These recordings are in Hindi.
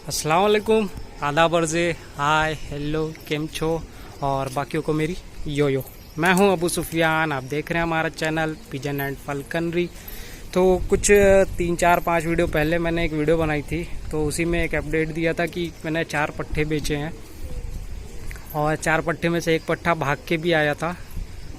अस्सलाम वालेकुम, आदाब अर्ज़े, हाय हेलो केम छो और बाकियों को मेरी यो। मैं हूं अबू सुफियान, आप देख रहे हैं हमारा चैनल पिजन एंड फल्कनरी। तो कुछ 3-4-5 वीडियो पहले मैंने एक वीडियो बनाई थी, तो उसी में एक अपडेट दिया था कि मैंने 4 पट्ठे बेचे हैं और 4 पट्ठे में से एक पट्ठा भाग के भी आया था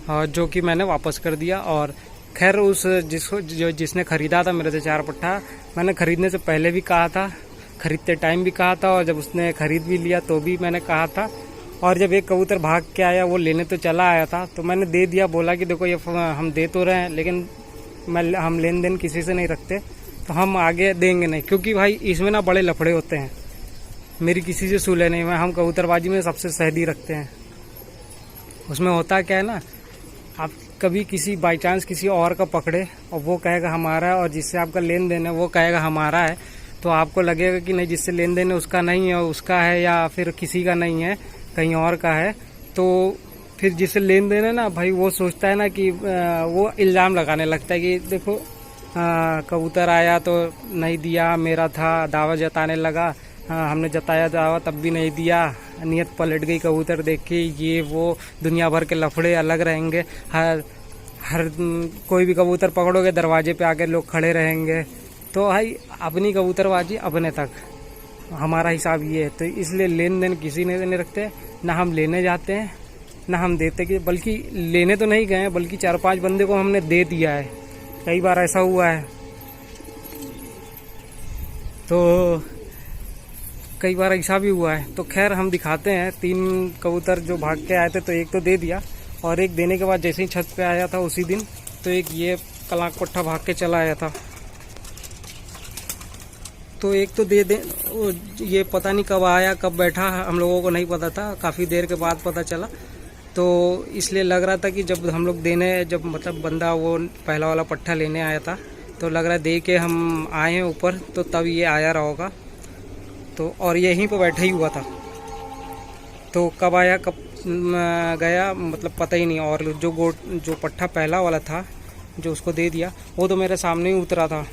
और जो कि मैंने वापस कर दिया। और खैर उस जिसने ख़रीदा था मेरे से 4 पट्ठा, मैंने ख़रीदने से पहले भी कहा था, खरीदते टाइम भी कहा था और जब उसने ख़रीद भी लिया तो भी मैंने कहा था। और जब एक कबूतर भाग के आया, वो लेने तो चला आया था, तो मैंने दे दिया, बोला कि देखो ये हम दे तो रहे हैं लेकिन हम लेन देन किसी से नहीं रखते, तो हम आगे देंगे नहीं, क्योंकि भाई इसमें ना बड़े लफड़े होते हैं। मेरी किसी से सुलह नहीं, हम कबूतरबाजी में सबसे सहेदी रखते हैं। उसमें होता क्या है ना, आप कभी किसी बाई चांस किसी और का पकड़े और वो कहेगा हमारा है, और जिससे आपका लेन देन है वो कहेगा हमारा है, तो आपको लगेगा कि नहीं, जिससे लेन देन है उसका नहीं है, उसका है, या फिर किसी का नहीं है, कहीं और का है। तो फिर जिससे लेन देन है ना भाई, वो सोचता है ना कि वो इल्ज़ाम लगाने लगता है कि देखो कबूतर आया तो नहीं दिया, मेरा था, दावा जताने लगा, हमने जताया दावा तब भी नहीं दिया, नीयत पलट गई कबूतर देख के, ये वो दुनिया भर के लफड़े अलग रहेंगे। हर कोई भी कबूतर पकड़ोगे दरवाजे पे आके लोग खड़े रहेंगे। तो भाई अपनी कबूतरबाजी अपने तक, हमारा हिसाब ये है। तो इसलिए लेन देन किसी ने नहीं रखते, ना हम लेने जाते हैं ना हम देते, कि बल्कि लेने तो नहीं गए हैं, बल्कि 4-5 बंदे को हमने दे दिया है। कई बार ऐसा हुआ है, तो कई बार ऐसा भी हुआ है। तो खैर हम दिखाते हैं। 3 कबूतर जो भाग के आए थे, तो एक तो दे दिया, और एक देने के बाद जैसे ही छत पे आया था उसी दिन, तो एक ये कलाक पट्ठा भाग के चला आया था। तो एक तो दे दे, ये पता नहीं कब आया कब बैठा, हम लोगों को नहीं पता था, काफ़ी देर के बाद पता चला। तो इसलिए लग रहा था कि जब हम लोग जब मतलब बंदा वो पहला वाला पट्ठा लेने आया था, तो लग रहा है दे के हम आए हैं ऊपर, तो तब ये आया रहा होगा। तो और यहीं पर बैठा ही हुआ था, तो कब आया कब गया मतलब पता ही नहीं। और जो पट्ठा पहला वाला था जो उसको दे दिया, वो तो मेरे सामने ही उतरा था।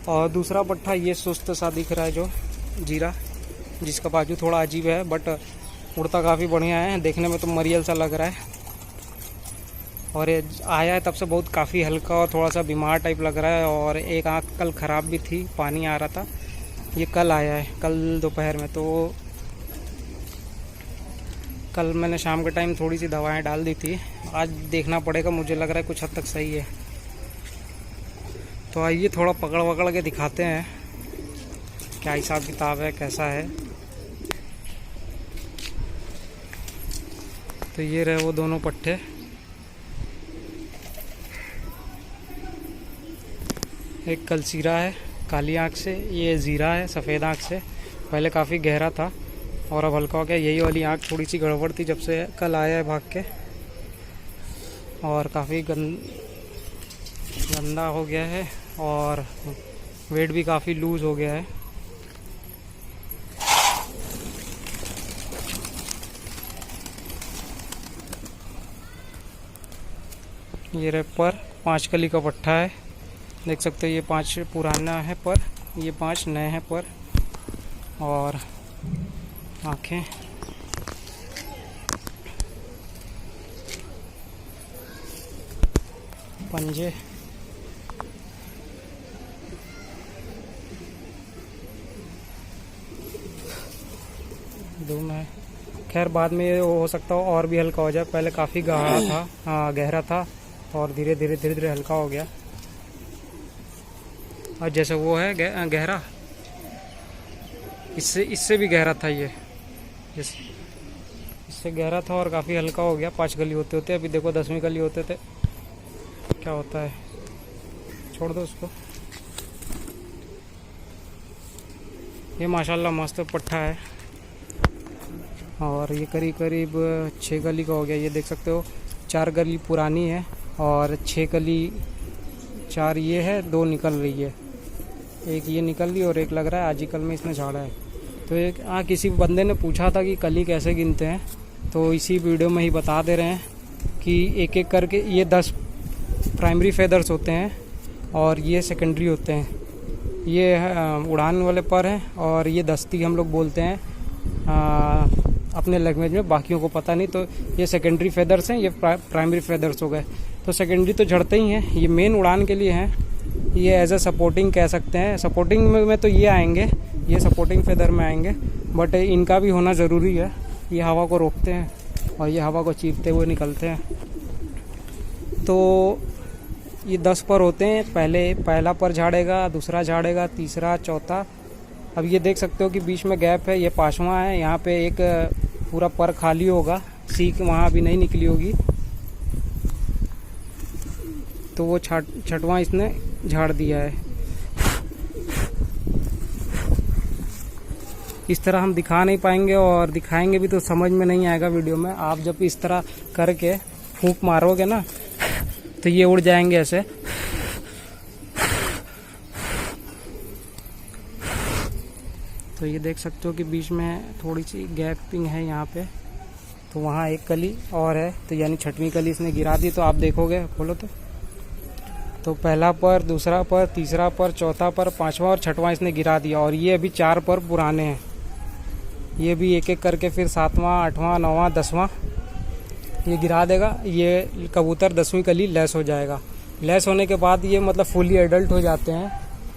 और दूसरा पट्ठा ये सुस्त सा दिख रहा है, जो जीरा, जिसका बाजू थोड़ा अजीब है, बट उड़ता काफ़ी बढ़िया है, देखने में तो मरियल सा लग रहा है। और ये आया है तब से बहुत काफ़ी हल्का और थोड़ा सा बीमार टाइप लग रहा है। और एक आँख कल ख़राब भी थी, पानी आ रहा था। ये कल आया है, कल दोपहर में। तो कल मैंने शाम के टाइम थोड़ी सी दवाएं डाल दी थी, आज देखना पड़ेगा, मुझे लग रहा है कुछ हद तक सही है। तो आइए थोड़ा पकड़ वकड़ के दिखाते हैं क्या हिसाब किताब है, कैसा है। तो ये रहे वो दोनों पट्ठे, एक कलसीरा है काली आँख से, ये ज़ीरा है सफ़ेद आँख से। पहले काफ़ी गहरा था और अब हल्का हो गया। यही वाली आँख थोड़ी सी गड़बड़ थी जब से कल आया है भाग के, और काफ़ी गंदा हो गया है और वेट भी काफ़ी लूज़ हो गया है। ये रहे पर 5 कली का पट्ठा है, देख सकते हो। ये 5 पुराना है पर, ये 5 नए हैं पर। और आँखें पंजे धूम है। खैर बाद में ये हो सकता हो और भी हल्का हो जाए, पहले काफ़ी गहरा था, हाँ गहरा था, और धीरे धीरे हल्का हो गया। और जैसे वो है गहरा, इससे भी गहरा था, ये इससे गहरा था और काफ़ी हल्का हो गया 5 कली होते होते। अभी देखो 10वीं कली होते थे, क्या होता है, छोड़ दो उसको। ये माशाल्लाह मस्त पट्ठा है, और ये करीब 6 कली का हो गया। ये देख सकते हो 4 कली पुरानी है और 6 कली, 4 ये है, 2 निकल रही है, एक ये निकल रही और एक लग रहा है आज ही कल में इसने झाड़ा है। तो एक किसी बंदे ने पूछा था कि कली कैसे गिनते हैं, तो इसी वीडियो में ही बता दे रहे हैं कि एक एक करके ये 10 प्राइमरी फेदर्स होते हैं और ये सेकेंडरी होते हैं। ये उड़ान वाले पर हैं और ये दस्ती हम लोग बोलते हैं अपने लैंग्वेज में, बाकियों को पता नहीं। तो ये सेकेंडरी फेदर्स हैं, ये प्राइमरी फेदर्स हो गए। तो सेकेंडरी तो झड़ते ही हैं, ये मेन उड़ान के लिए हैं। ये एज अ सपोर्टिंग कह सकते हैं। सपोर्टिंग में तो ये आएंगे, ये सपोर्टिंग फेदर में आएंगे, बट इनका भी होना ज़रूरी है। ये हवा को रोकते हैं और ये हवा को चीरते हुए निकलते हैं। तो ये 10 पर होते हैं। पहला पर झाड़ेगा, दूसरा झाड़ेगा, तीसरा, चौथा। अब ये देख सकते हो कि बीच में गैप है, ये 5वां है। यहाँ पे एक पूरा पर खाली होगा, सीख वहाँ अभी नहीं निकली होगी, तो वो 6वां इसने झाड़ दिया है। इस तरह हम दिखा नहीं पाएंगे, और दिखाएंगे भी तो समझ में नहीं आएगा वीडियो में। आप जब इस तरह करके फूंक मारोगे ना तो ये उड़ जाएंगे ऐसे। तो ये देख सकते हो कि बीच में थोड़ी सी गैपिंग है यहाँ पे, तो वहाँ एक कली और है, तो यानी 6वीं कली इसने गिरा दी। तो आप देखोगे, खोलो तो पहला पर, दूसरा पर, तीसरा पर, चौथा पर, 5वां और 6वां इसने गिरा दिया। और ये अभी 4 पर पुराने हैं। ये भी एक एक करके फिर 7वां, 8वां, 9वां, 10वां ये गिरा देगा। ये कबूतर 10वीं कली लेस हो जाएगा। लेस होने के बाद ये मतलब फुली एडल्ट हो जाते हैं।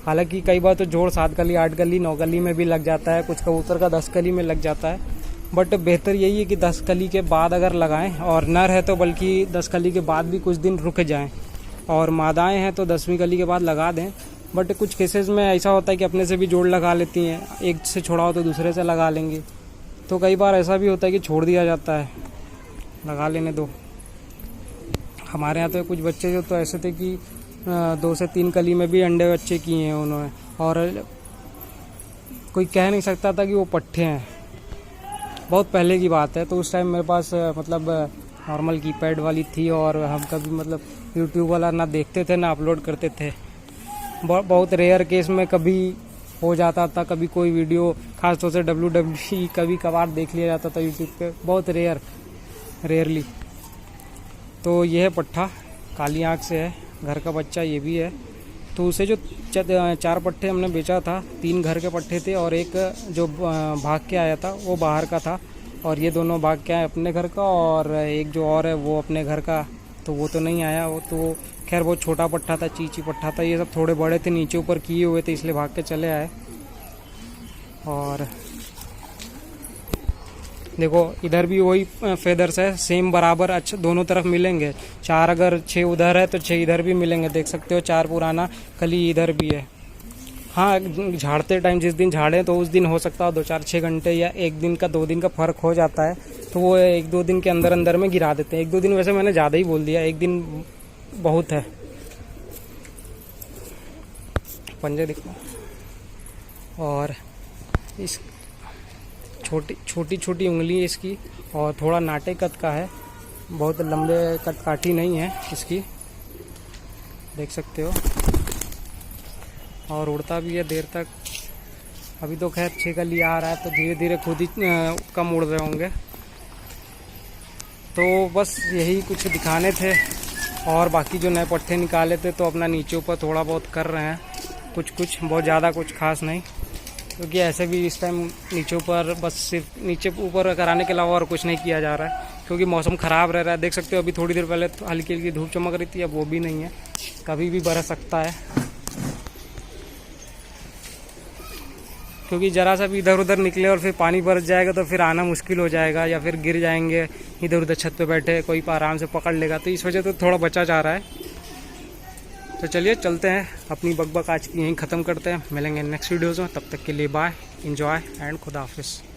हालांकि कई बार तो जोड़ 7 कली, 8 कली, 9 कली में भी लग जाता है, कुछ कबूतर का 10 कली में लग जाता है। बट बेहतर यही है कि 10 कली के बाद अगर लगाएं, और नर है तो बल्कि 10 कली के बाद भी कुछ दिन रुक जाएं, और मादाएं हैं तो 10वीं कली के बाद लगा दें। बट कुछ केसेस में ऐसा होता है कि अपने से भी जोड़ लगा लेती हैं, एक से छोड़ाओ तो दूसरे से लगा लेंगे। तो कई बार ऐसा भी होता है कि छोड़ दिया जाता है, लगा लेने दो। हमारे यहाँ तो कुछ बच्चे जो तो ऐसे थे कि 2 से 3 कली में भी अंडे बच्चे किए हैं उन्होंने, और कोई कह नहीं सकता था कि वो पट्ठे हैं। बहुत पहले की बात है। तो उस टाइम मेरे पास मतलब नॉर्मल कीपैड वाली थी, और हम कभी मतलब यूट्यूब वाला ना देखते थे ना अपलोड करते थे। बहुत रेयर केस में कभी हो जाता था, कभी कोई वीडियो खासतौर से WWE कभी कभार देख लिया जाता था यूट्यूब पे, बहुत रेयरली। तो ये है पट्ठा, काली आँख से है, घर का बच्चा ये भी है। तो उसे जो 4 पट्ठे हमने बेचा था, 3 घर के पट्ठे थे और एक जो भाग के आया था वो बाहर का था, और ये दोनों भाग के आए अपने घर का, और एक जो और है वो अपने घर का, तो वो तो नहीं आया। वो तो खैर बहुत छोटा पट्ठा था, चीची पट्ठा था। ये सब थोड़े बड़े थे, नीचे ऊपर किए हुए थे, इसलिए भाग के चले आए। और देखो इधर भी वही फेदर्स है, सेम बराबर, अच्छा दोनों तरफ मिलेंगे। 4 अगर 6 उधर है तो 6 इधर भी मिलेंगे। देख सकते हो 4 पुराना कली इधर भी है। हाँ, झाड़ते टाइम जिस दिन झाड़े तो उस दिन हो सकता है 2-4-6 घंटे या 1 दिन का 2 दिन का फर्क हो जाता है, तो वो 1-2 दिन के अंदर में गिरा देते हैं। 1-2 दिन वैसे मैंने ज़्यादा ही बोल दिया, 1 दिन बहुत है। पंजे दिखो, और इस छोटी उंगली है इसकी, और थोड़ा नाटे कद का है, बहुत लंबे कद काठी नहीं है इसकी, देख सकते हो। और उड़ता भी है देर तक। अभी तो खैर 6 कली आ रहा है, तो धीरे धीरे खुद ही कम उड़ रहे होंगे। तो बस यही कुछ दिखाने थे, और बाकी जो नए पट्ठे निकाले थे तो अपना नीचे ऊपर थोड़ा बहुत कर रहे हैं, कुछ बहुत ज़्यादा कुछ खास नहीं, क्योंकि ऐसे भी इस टाइम नीचे ऊपर बस सिर्फ नीचे ऊपर कराने के अलावा और कुछ नहीं किया जा रहा है, क्योंकि मौसम ख़राब रह रहा है। देख सकते हो अभी थोड़ी देर पहले हल्की हल्की धूप चमक रही थी, अब वो भी नहीं है, कभी भी बरस सकता है। क्योंकि ज़रा सा भी इधर उधर निकले और फिर पानी बरस जाएगा तो फिर आना मुश्किल हो जाएगा, या फिर गिर जाएंगे। इधर उधर छत पे बैठे कोई आराम से पकड़ लेगा, तो इस वजह से थोड़ा बचा जा रहा है। तो चलिए चलते हैं, अपनी बकबक आज की यहीं ख़त्म करते हैं। मिलेंगे नेक्स्ट वीडियोज़ में, तब तक के लिए बाय, एंजॉय एंड खुदा हाफिज़।